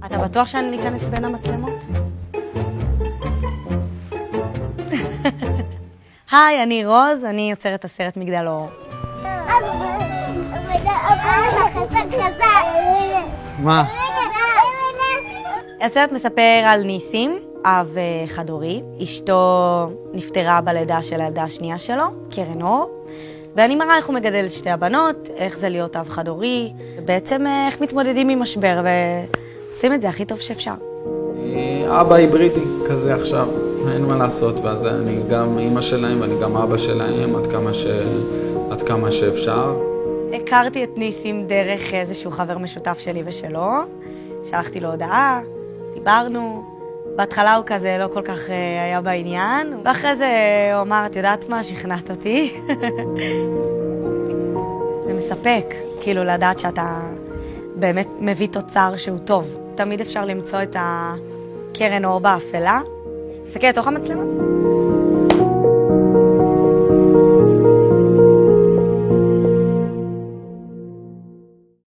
אתה בטוח שאני ניכנס בין המצלמות? היי, אני רוז, אני יוצרת הסרט מגדל אור. מה? הסרט מספר על ניסים, אב חד-הורי. אשתו נפטרה בלידה של הילדה השנייה שלו, קרן אור. ואני מראה איך הוא מגדל שתי הבנות, איך זה להיות אב חד-הורי, ובעצם איך מתמודדים עם משבר, ועושים את זה הכי טוב שאפשר. אבא היברידי כזה עכשיו, אין מה לעשות, ואז אני גם אמא שלהם ואני גם אבא שלהם עד כמה שאפשר. הכרתי את ניסים דרך איזשהו חבר משותף שלי ושלו, שלחתי לו הודעה, דיברנו, בהתחלה הוא כזה לא כל כך היה בעניין, ואחרי זה הוא אמר, את יודעת מה, שכנעת אותי. זה מספק, כאילו לדעת שאתה באמת מביא תוצר שהוא טוב. תמיד אפשר למצוא את הקרן אור באפלה. תסתכל לתוך המצלמה.